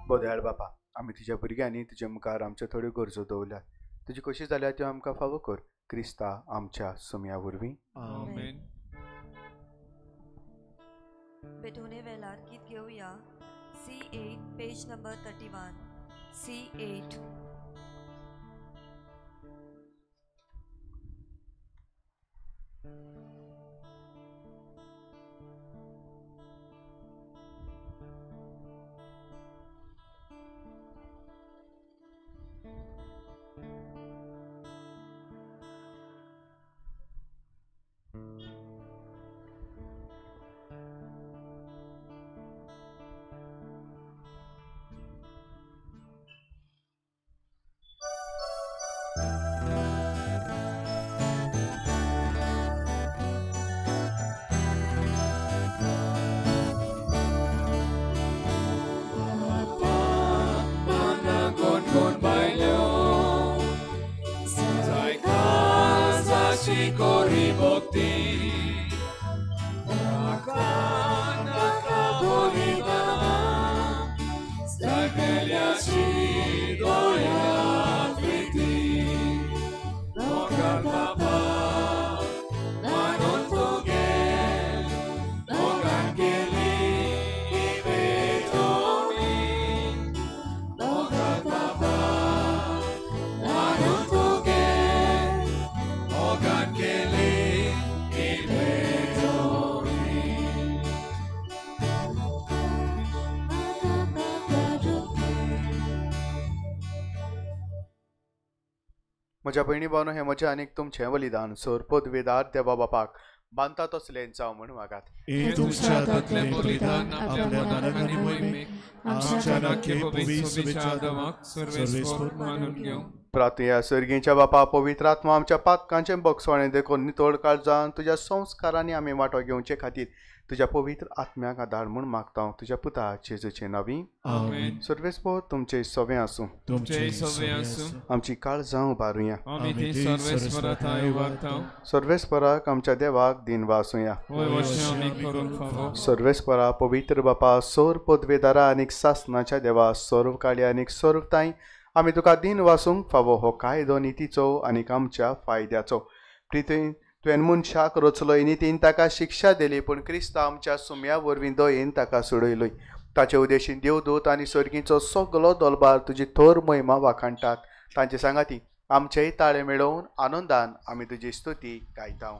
बोदयाळ बापा, आमी तुज्या भुरग्यांनी तुजे मुखार आमच्यो थोड्यो गरजो दवरल्यात. तुजी कशी जाल्या त्यो आमकां फावो कर. क्रिस्ता आमच्या सुमया वरवीं. आमेन. बेटोने वेलार गीत घेवया. C8 page number 31. C8. म्हज्या भयणी भावनो हें म्हजें आनीक तुमचें बलिदान सोरपोत वेदार देवा बापाक बांदता तसलें जावं म्हूण मागात. हे तुमच्या हातांतलें बलिदान आपल्या मनाक आनी मोहिमेक आमच्या राखे पवित्र सभेच्या आदामाक सर्वेस्पर मानून घेवं. प्रार्थया सर्गीच्या बापा पवित्र आत्मा आमच्या पातकांचे बक्षवाणें देखून नितोड काळजान तुज्या संस्कारांनी आमी वांटो घेवचे खातीर तुज्या पवित्र आत्म्याक आदार म्हूण मागता तुज्या पुता जेजूचे नांवी आमेन. सर्वेस्पो तुमचे सवे आसूं तुमचे सवे आसूं. आमची काळजां उबारुया आमी ती सर्वेस्पराताय उबारतां. सर्वेस्पराक आमच्या देवाक दिनवा आसूया होय वर्षे आमी करूंक फावो. सर्वेस्परा पवित्र बापा सोर पदवेदारा आनीक सासनाच्या देवा सर्व काळी आनीक सर्व ताई आमी तुका दिन वासूंक फावो हो कायदो नितीचो आनीक आमच्या फायद्याचो प्रितीन तुवें मनशाक रचलोय नितीन ताका शिक्षा दिली पूण क्रिस्त आमच्या सुम्या वरवीं दयेन ताका सोडयलोय ताचे उद्देशीन देवदूत आनी सर्गीचो सगलो दलबार तुजी थोर महिमा वाखाणटात तांचे सांगाती आमचेय ताळे मेळोवन आनंदान आमी तुजी स्तुती गायता.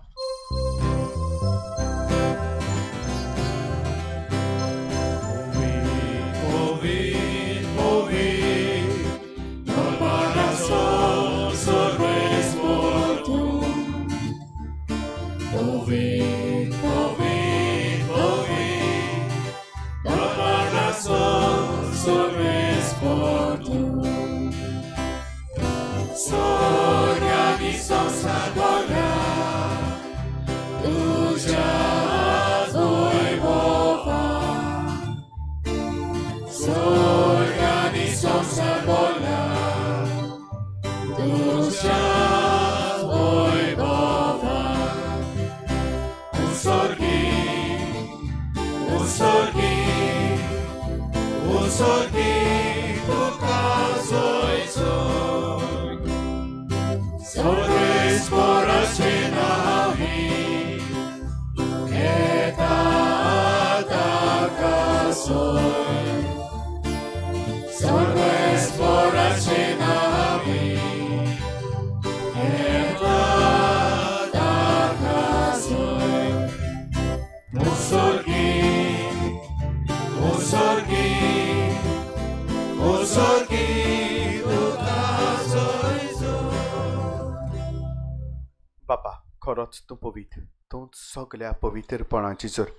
बापा खरोच तूं पवित्र तूं सगळ्या पवित्रपणाची जर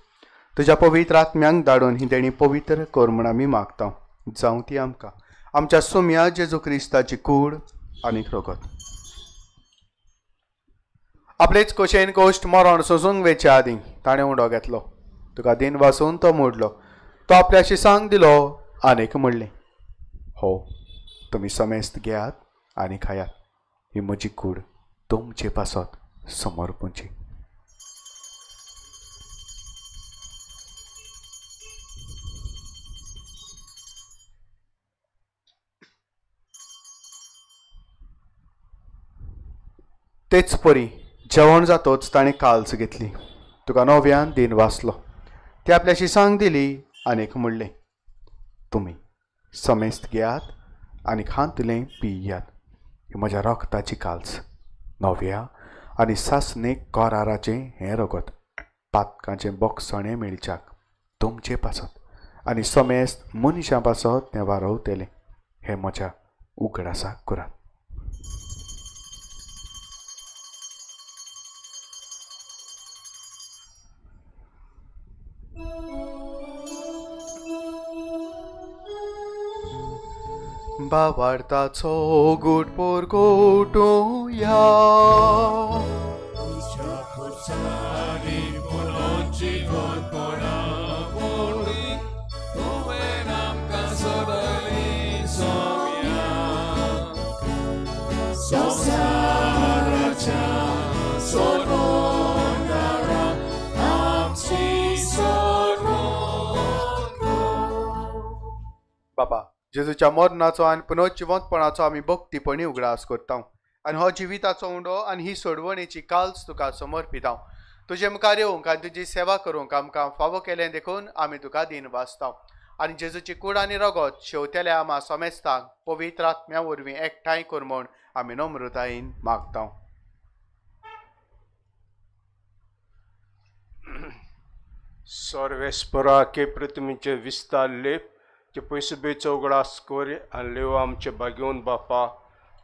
तुज्या पवित्र आत्म्यांक धाडून ही देणी पवित्र कर म्हूण आमी मागता जावं ती आमकां आमच्या सुम्या जेजू क्रिस्ताची कूड आनीक रगत आपलेच कोशेन कोश्ट मरण सोसूंक वेच्या आदीं ताणें उडो घेतलो तुका दिन वासून तो मोडलो तो आपल्या शिसांक दिलो आनीक म्हणलें हो तुमी समेस्त घेयात आनी खायात ही म्हजी कूड तुमचे पासत समर्पणची. तेच परी जेवण जातोच ताणें काल्स घेतली तुका नव्यान दिन वाचलो ती आपल्या शिसांक दिली आनीक म्हणलें तुमी समेस्त घेयात आनी खांतलें पियात ही म्हज्या रक्ताची काल्स नव्या आनी सासणेक कराराचें हें रगत पातकांचें बॉक्सणें मेळच्याक तुमचे पासत आनी समेस्त मनशां पासत हें वारवतलें हें म्हज्या उगडासाक करात. भावार्थाचो घोटपोर घोटुया बाबा जेजूच्या मरणाचो आनी पुनर्जिवंतपणाचो आमी भक्तीपणी उगडास करता आनी हो जिविताचो उंडो आनी ही सोडवणेची काल्स तुका समर्पिता तुजे मुखार येवंक आनी तुजी सेवा करूंक आमकां फावो केलें देखून आमी तुका दिन वाचता आनी जेजूची कूड आनी रगत शेवतेल्या आमा समेस्तांक पवित्र आत्म्या वरवीं एकठांय कर म्हूण आमी नम्रतायेन मागता. सर्वेस्परा के पृथ्वीचे विस्तार लेप जे पयसुबेचो उगडास कर आनी लेव आमचे बागेवन बापा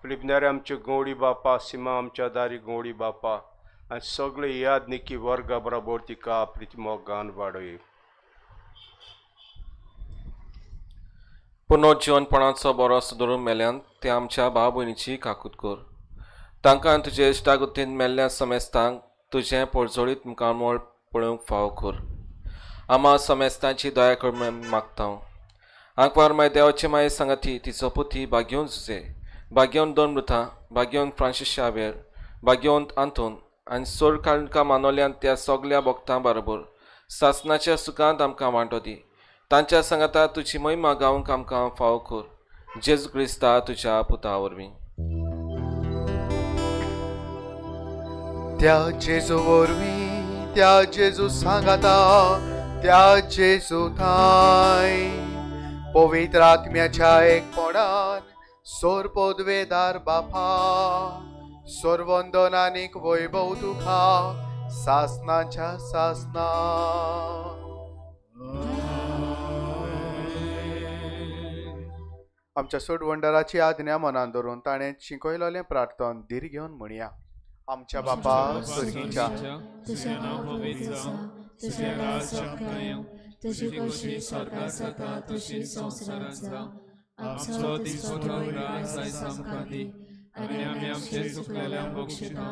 फिलिपनारे आमचे गोवडी बापा सिमा आमच्या दारी गोवडी बापा आनी सगळे याद निकी वर्गा बराबर तिका प्रिती मोगान वाडय. पुनर्जीवनपणाचो बरो सुदरून मेल्यान ते आमच्या भाव भयणीची काकूत कर. तांकां तुजे इश्टागतीन मेल्ल्या समेस्तांक तुजें पळजोळीत मुखामोळ पळोवंक फावो कर. आमा समेस्तांची दया कर मागता. आंकवार माय देवाचे माये सांगाती तिचो पुती भाग्योन जुजे, भाग्योन दोन मृतां, भाग्योन फ्रांसीस शावेर, भाग्योन आंतून आनी सोर काळका मानवल्यान त्या सगल्या भक्तां बरोबर सासनाच्या सुखांत आमकां वांटो दी. तांच्या सांगाता तुजी महिमा गावंक आमकां फावो कर. जेजू क्रिस्ता तुज्या पुता वरवीं. त्या जेजू वरवीं त्या जेजू सांगाता त्या जेजू थाय पवित्र आत्म्याच्या एकपणान सोर पदवेदार बापा सोर वंदन आनीक वैभव तुका सासनाच्या सासना. आमच्या सोडवंडराची आज्ञा मनान धरून ताणें शिकयलोलें प्रार्थन धीर घेवन म्हणया. आमच्या बापा स्वर्गीच्या तुझें नांव पवित्र जावं, तुझें राज्य आमकां येवं, तुजी कशी स्वर्गांत जाता तशी संवसारांत जावं. आमचो दिसपतो आज आयज आमकां दी, आनी आमी आमचे चुकलेल्यांक बक्षिता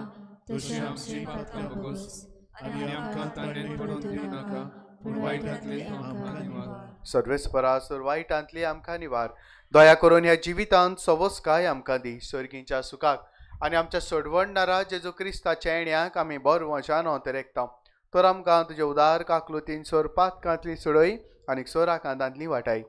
तशी आमची पातकां बगस, आनी आमकां ताणेन पडून दिवं नाका, पूण वायटांतली आमकां निवार. सर्वेस्परा सुर वायटांतली आमकां निवार. दया करून ह्या जिवितांत सवस्काय आमकां दी. स्वर्गीच्या सुखाक आनी आमच्या सोडवणदारा जेजू क्रिस्ताच्या येण्याक आमी बरो वशान तेरेकता. तर आमकां तुजे उदार काकलुतीन सोर पातकांतली सुडय आनी सोरा कांतांतली वाटाय.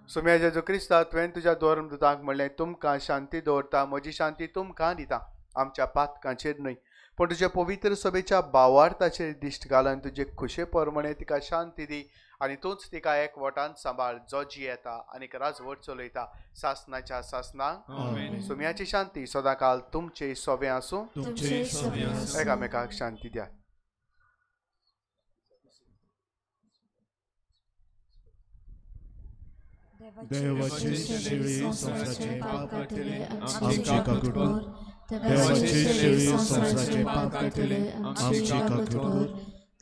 सुम्या जेजू क्रिस्ता तुवें तुज्या धर्मदूतांक म्हणलें तुमकां शांती दवरता, म्हजी शांती तुमकां दिता. आमच्या पातकांचेर न्हय पूण तुज्या पवित्र सभेच्या भावार्थाचेर दिश्ट घालन तुजे खुशे परमणे तिका शांती दी आनी तूंच तिका एकवटान सांबाळ जो जियेता आनी राजवट चलयता सासनाच्या सासनाक. सुम्याची शांती सदांकाल तुमचे सोबे आसूं. एकामेकाक शांती द्या. देवाची शेळी संसाराचे पाप काटिले आमची काकूट. देवाची शेळी संसाराचे पाप काटिले आमची काकूट.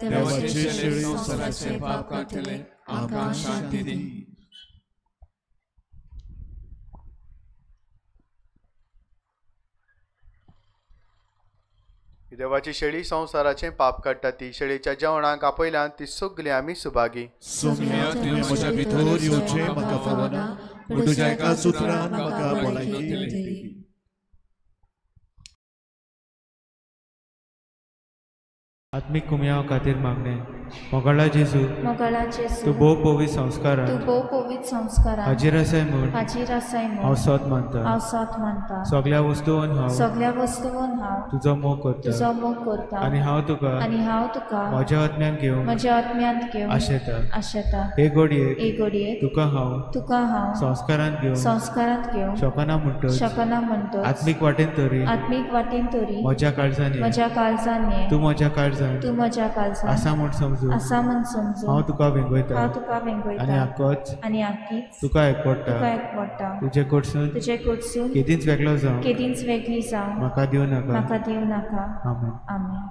देवाची शेळी संसाराचे पाप काटिले आमकां शांती दी. देवाची शेळी संवसाराचे पाप काडटा ती शेळीच्या जेवणाक आपयल्यान ती सगली आमी सुभागी. सोम्या तुवें म्हज्या भितर येवचें म्हाका फावना, पूण तुज्या एका सुत्रान म्हाका भलायकी मेळटली. आत्मिक कुमयाव खातीर मागणे. मोगाळा जेजू तूं भोव पवित्र संस्कारान हाजीर आसाय म्हूण हांव सोत मानता. सगळ्या वस्तूंन हांव तुजो मोग करता आनी हांव तुका म्हज्या आत्म्यान घेवन आशेता. हे घडयेक तुका हांव संस्कारांत घेवन शकना म्हणटच आत्मीक वाटेन तरी म्हज्या काळजांनी तूं म्हज्या काळजांत आसा म्हूण समजून हांव तुका वेंगयता आनी आख्खीच तुका एकवडटा. तुजे कडसून केदींच वेगळो जावं म्हाका दिवं नाका. आमेन.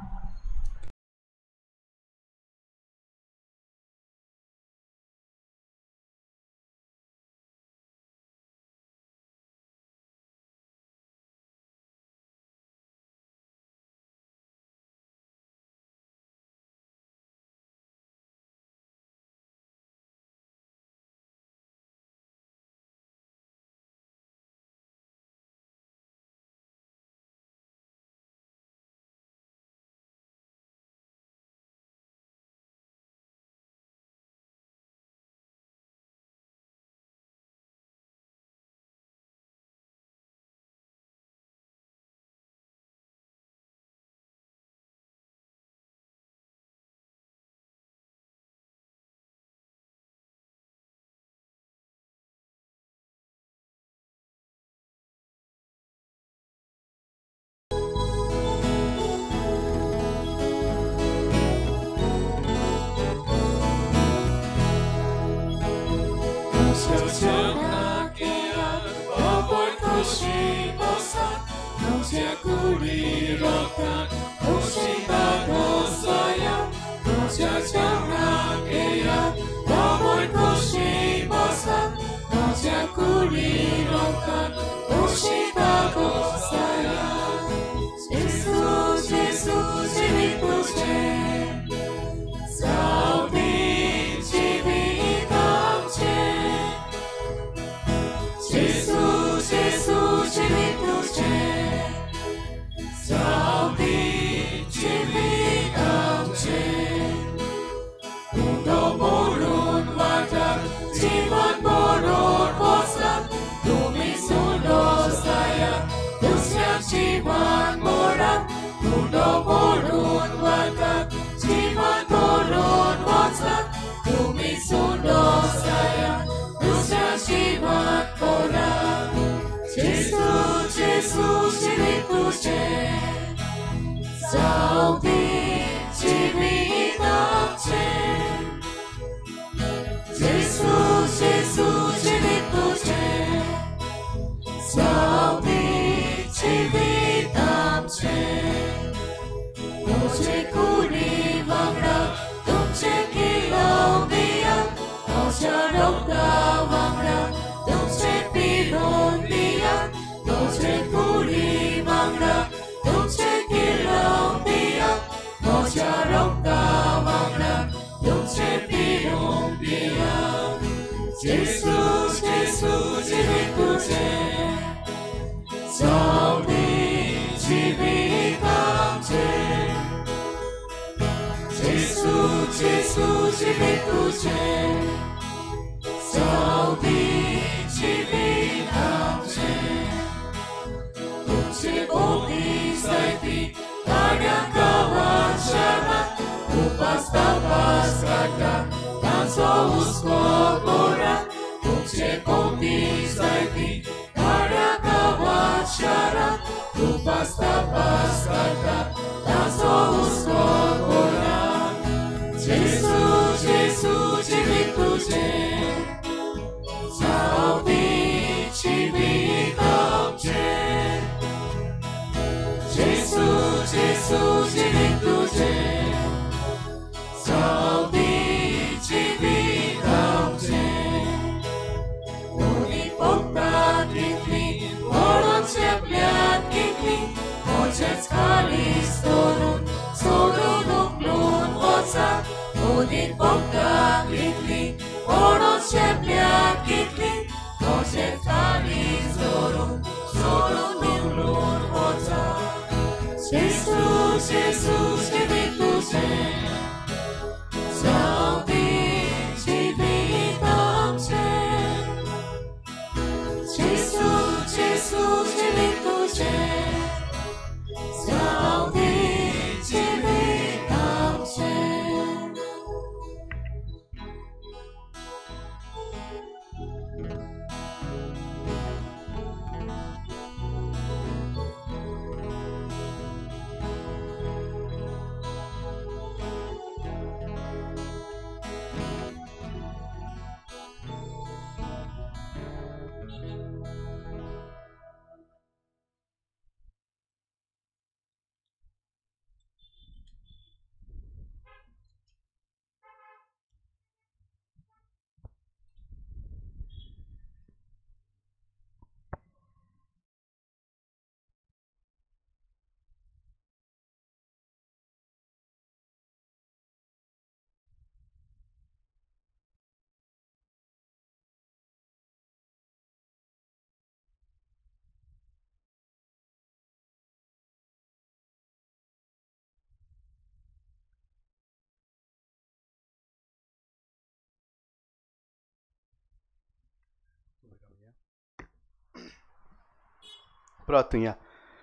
प्रार्थुया.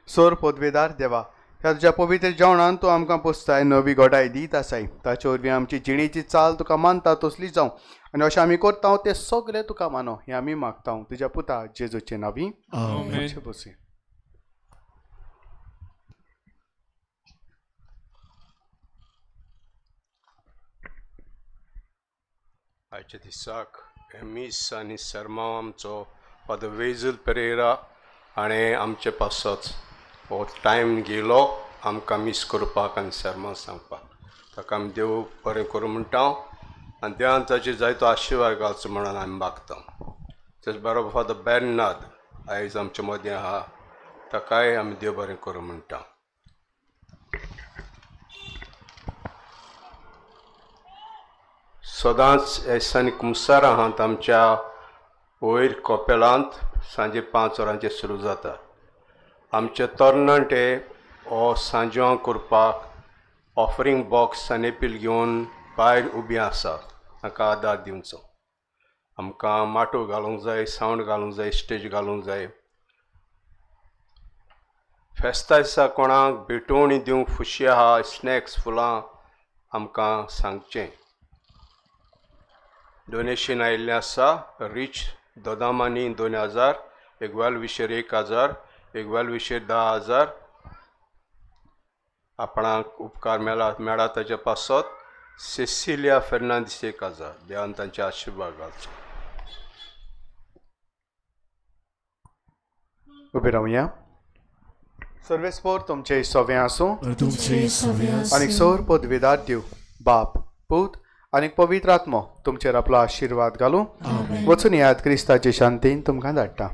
सोर पदवेदार देवा, ह्या तुज्या पवित्र जेवणान तूं आमकां पोसताय, नवी घोडाय दीत आसाय. ताचे वरवीं आमची जिणेची चाल तुका मानता तसली जावं आनी अशें आमी करता तें सगळें तुका मानो हें आमी मागता तुज्या पुता जेजूचे नांवी. बसी. आयच्या दिसाक एमीस आनी सरमांव आमचो फादर वेजल पेरेरा हाणें आमचे पासत हो टायम गेलो आमकां मिस करपाक आनी सरमांव सांगपाक. ताका आमी देव बरें करूं म्हणटा आनी देवान ताचेर जायतो आशिर्वाद घालचो म्हणून आमी मागता. तेच बरोबर फादर बेर्नाद आयज आमचे मदीं आहा, ताकाय आमी देव बरें करूं म्हणटा. सदांच एसांनी कुमसार आहात आमच्या वयर कोपेलांत सांजे 5 वरांचेर सुरू जाता. आमचे तरणाटे हो सांजवां करपाक ऑफरींग बॉक्स आनी एपील घेवन भायर उबी आसा. ताका आदार दिवचो. आमकां माटो घालूंक जाय, सावंड घालूंक जाय, स्टेज घालूंक जाय. फेस्ता दिसा कोणाक भेटवणी दिवंक खुशी आहा, स्नॅक्स फुलां आमकां सांगचें. डोनेशन आयिल्लें आसा. रीच दोदामानी 2000, इकबाल विशेर 1000, इकबाल विशेर 10000. आपणाक उपकार मेळा ताचे पासत सेसिलिया फेर्नांदीस 1000. देवान तांचे आशिर्वाद घालचो. उबे रावया. सर्वेस्पोर तुमचे सोवे आसूं आनी सौर पदवीदार दिव बाप पूत आनी पवित्र आत्मो तुमचेर आपलो आशिर्वाद घालूं. वचून याद क्रिस्ताची शांतीन तुमकां धाडटा.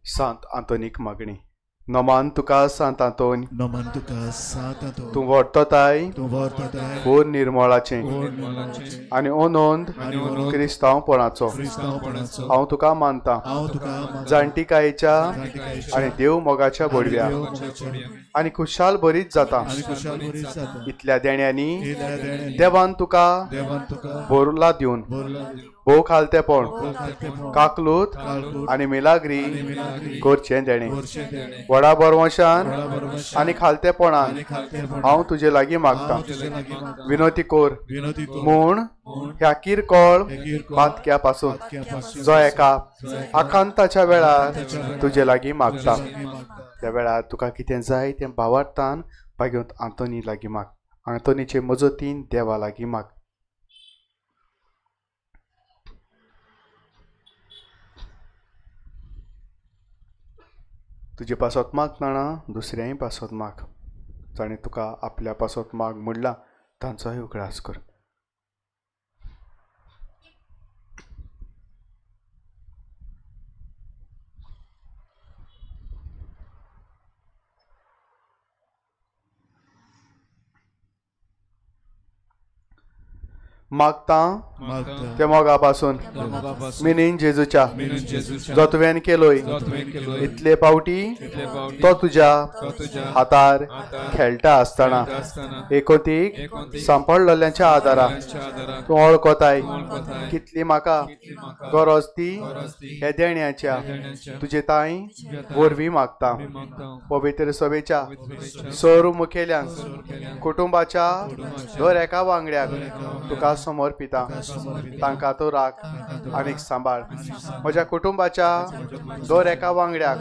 सांत आंतोनीक मागणी. नोमान तुका सांत आंतोन, तूं वर्तताय फोर निर्मळाचें आनी ओ नोंद क्रिस्तांवपणाचो. हांव तुका मानतां जाणटिकायेच्या आनी देव मोगाच्या बोडव्या आनी खुशाल बरीच जाता. इतल्या देण्यांनी देवान तुका बोरला दिवन भोव खालतेपण, काकलूत आनी मिलाग्री करचें देणें. व्हडा बरवशान आनी खालतेपणान हांव तुजे लागीं मागतां. विनोती कोर म्हूण ह्या किरकोळ पातक्या पासून जो एका आकांताच्या वेळार तुजे लागीं मागता. त्या वेळार तुका कितें जाय तें भावार्थान भाग्योत आंतोनी लागीं माग. आंतोनीचे मजतीन देवा लागीं माग. तुजे पासत मागतना दुसऱ्याय पासत माग. जाणें तुका आपल्या पासत माग म्हणला तांचोय उगडास कर. मागता त्या मोगा पासून मिनीन जेजूच्या जो तुवें केलोय इतले पावटी तो तुज्या हातार खेळटा आसतना एकोतीक सांपडलेल्यांच्या आदारा तूं वळखताय कितली म्हाका गरज ती हे देण्याच्या तुजे ताई वरवीं मागता. पवित्र सभेच्या सर मुखेल्यांक कुटुंबाच्या दर एका वांगड्याक तुका समर्पिता. तांकां तूं राख आनीक सांबाळ. म्हज्या कुटुंबाच्या दर एका वांगड्याक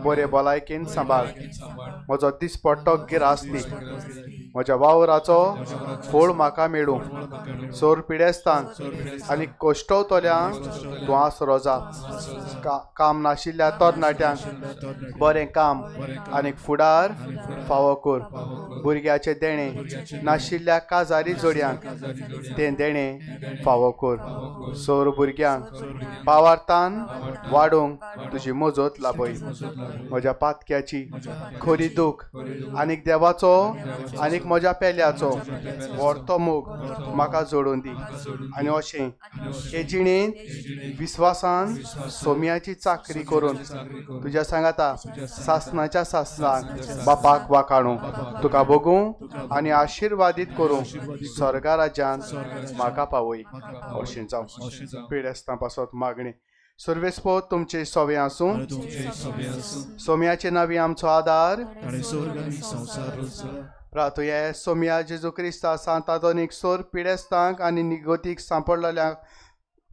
बरे भलायकेन सांबाळ. म्हजो दिसपट्टो गिरास्ती म्हज्या वावराचो फळ म्हाका मेळूं. सोर पिडेस्तांक आनी कोश्टवतल्यांक तूं आसरो जा. काम नाशिल्ल्या तरणाट्यांक बरें काम आनीक फुडार फावो कर. भुरग्याचे देणे नाशिल्ल्या काजारी जोड्यांक तें देणें फावो कर. सोर भुरग्यांक भावार्थान वाडोवंक तुजी मजत लाभय. म्हज्या पातक्याची खरी दूख आनीक देवाचो आनीक आनीक म्हज्या पेल्याचो व्हडतो मोग म्हाका जोडून दी. आनी अशें हे जिणेंत विस्वासान सोम्याची चाकरी करून तुज्या सांगाता सासणाच्या सासणान बापाक वाकाणू तुका बगूं आनी आशिर्वादीत करूं स्वर्गा राज्यांत म्हाका पावय. अशें जावं. पिडेस्तां पासत मागणी. सर्वेस्पो तुमचे सोवे आसूं. सोम्याचे नांवी आमचो आदार. प्रार्थुये सोम्या जेजू क्रिस्ता सांत आदोनीक सोर पिडेस्तांक आनी निगोतीक सांपडलेल्या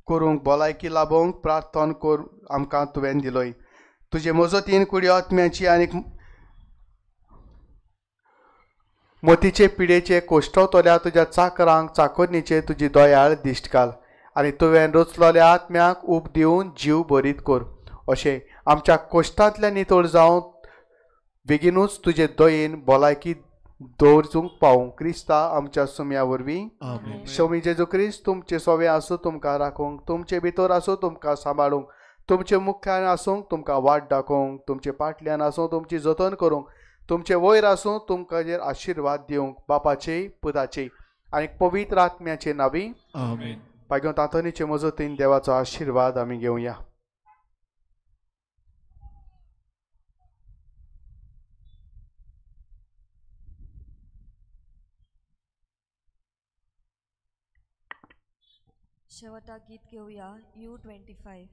करूंक भलायकी लाभोवंक प्रार्थना कर आमकां तुवें दिलोय. तुजे मजतीन कुडी आत्म्याची आनीक मोतीचे पिडेचे कोश्टवतल्या तुज्या चाकरांक चाकोरणीचे तुजी दोयाळ दिश्ट घाल आनी तुवें रचलोल्या आत्म्याक उब दिवन जीव बरीत कर. अशें आमच्या कोश्टांतल्या नितळ जावन बेगीनूच तुजे दयेन भलायकी दवरचूंक पावूं क्रिस्ता आमच्या सुम्या वरवीं. शमी जेजू क्रिस्त तुमचे सोवे आसूं तुमकां राखूंक, तुमचे भितर आसूं तुमकां सांबाळूंक, तुमचे मुख्यान आसूंक तुमकां वाट दाखोवंक, तुमचे फाटल्यान आसूं तुमची जतन करूंक, तुमचे वयर आसूं तुमकां आशिर्वाद दिवंक बापाचे पुताचे आनी पवित्र आत्म्याचे नांवी. पाग्यो तांतणीचे मजतीन देवाचो आशिर्वाद आमी घेवया. शेवटाक गीत घेवया U25.